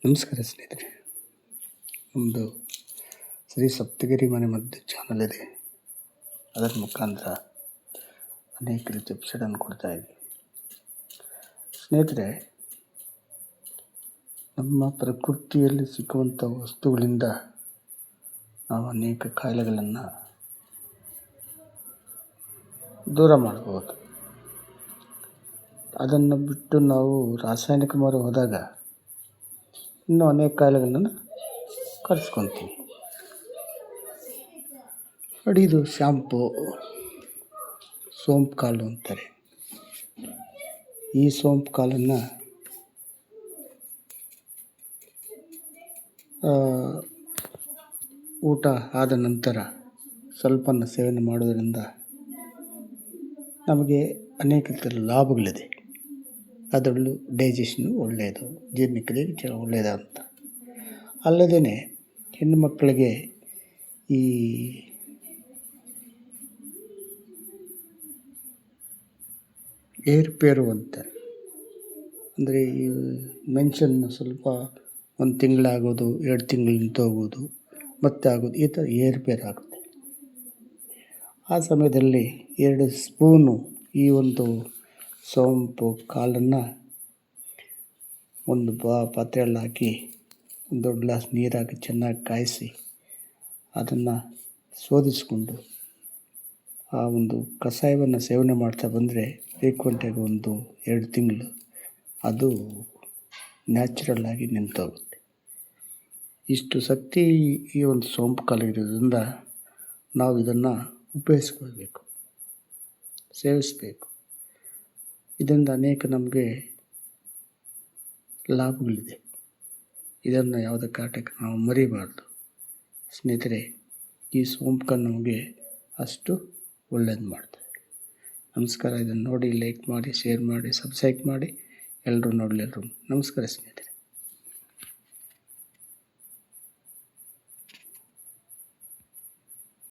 ನಮಸ್ಕಾರ ಸ್ನೇಹಿತರೆ, ನಮ್ಮದು ಶ್ರೀ ಸಪ್ತಗಿರಿ ಮನೆ ಮದ್ದು ಚಾನಲ್ ಇದೆ. ಅದರ ಮುಖಾಂತರ ಅನೇಕ ರೀತಿಯ ಎಪಿಸೋಡನ್ನು ಕೊಡ್ತಾಯಿದ್ವಿ. ಸ್ನೇಹಿತರೆ, ನಮ್ಮ ಪ್ರಕೃತಿಯಲ್ಲಿ ಸಿಕ್ಕುವಂಥ ವಸ್ತುಗಳಿಂದ ನಾವು ಅನೇಕ ಕಾಯಿಲೆಗಳನ್ನು ದೂರ ಮಾಡ್ಬೋದು. ಅದನ್ನು ಬಿಟ್ಟು ನಾವು ರಾಸಾಯನಿಕ ಮೊರೆ ಹೋದಾಗ ಇನ್ನೂ ಅನೇಕ ಕಾಯಿಲೆಗಳನ್ನು ಕರೆಸ್ಕೊತೀವಿ. ಇದು ಶಾಂಪು, ಸೋಂಪು ಕಾಳು ಅಂತಾರೆ. ಈ ಸೋಂಪು ಕಾಳನ್ನು ಊಟ ಆದ ನಂತರ ಸ್ವಲ್ಪನ ಸೇವನೆ ಮಾಡೋದರಿಂದ ನಮಗೆ ಅನೇಕ ಥರ ಲಾಭಗಳಿದೆ. ಅದರಲ್ಲೂ ಡೈಜೆಷನು ಒಳ್ಳೆಯದು, ಜೀರ್ಣಕ್ರಿಯೆಗೆ ಒಳ್ಳೆಯದು ಅಂತ. ಅಲ್ಲದೇ ಹೆಣ್ಣು ಮಕ್ಕಳಿಗೆ ಈ ಏರುಪೇರು ಅಂತಾರೆ. ಅಂದರೆ ಈ ಮೆನ್ಷನ್ನು ಸ್ವಲ್ಪ 1 ತಿಂಗಳಾಗೋದು, 2 ತಿಂಗಳು ನಿಂತೋಗೋದು, ಮತ್ತೆ ಆಗೋದು, ಈ ಥರ ಏರುಪೇರು ಆಗುತ್ತೆ. ಆ ಸಮಯದಲ್ಲಿ 2 ಸ್ಪೂನು ಈ ಒಂದು ಸೋಂಪು ಕಾಳನ್ನು ಒಂದು ಪಾತ್ರೆಯಲ್ಲಿ ಹಾಕಿ ಒಂದು ದೊಡ್ಡ ಗ್ಲಾಸ್ ನೀರು ಹಾಕಿ ಚೆನ್ನಾಗಿ ಕಾಯಿಸಿ ಅದನ್ನು ಶೋಧಿಸಿಕೊಂಡು ಆ ಒಂದು ಕಷಾಯವನ್ನು ಸೇವನೆ ಮಾಡ್ತಾ ಬಂದರೆ ಫ್ರೀಕ್ವೆಂಟಾಗಿ 1-2 ತಿಂಗಳು ಅದು ನ್ಯಾಚುರಲ್ ಆಗಿ ನಿಂತೋಗುತ್ತೆ. ಇಷ್ಟು ಶಕ್ತಿ ಈ ಒಂದು ಸೋಂಪು ಕಾಳಿರೋದ್ರಿಂದ ನಾವು ಇದನ್ನು ಉಪಯೋಗಿಸ್ಕೊಳ್ಬೇಕು, ಸೇವಿಸಬೇಕು. ಇದರಿಂದ ಅನೇಕ ನಮಗೆ ಲಾಭಗಳಿದೆ. ಇದನ್ನು ಯಾವುದೇ ಕಾರಣಕ್ಕೆ ನಾವು ಮರಿಬಾರ್ದು. ಸ್ನೇಹಿತರೆ, ಈ ಸೋಂಪು ಕಾಳು ನಮಗೆ ಅಷ್ಟು ಒಳ್ಳೇದು ಮಾಡ್ತದೆ. ನಮಸ್ಕಾರ. ಇದನ್ನು ನೋಡಿ ಲೈಕ್ ಮಾಡಿ, ಶೇರ್ ಮಾಡಿ, ಸಬ್ಸ್ಕ್ರೈಬ್ ಮಾಡಿ. ಎಲ್ಲರೂ ನೋಡಲಿ. ನಮಸ್ಕಾರ ಸ್ನೇಹಿತರೆ.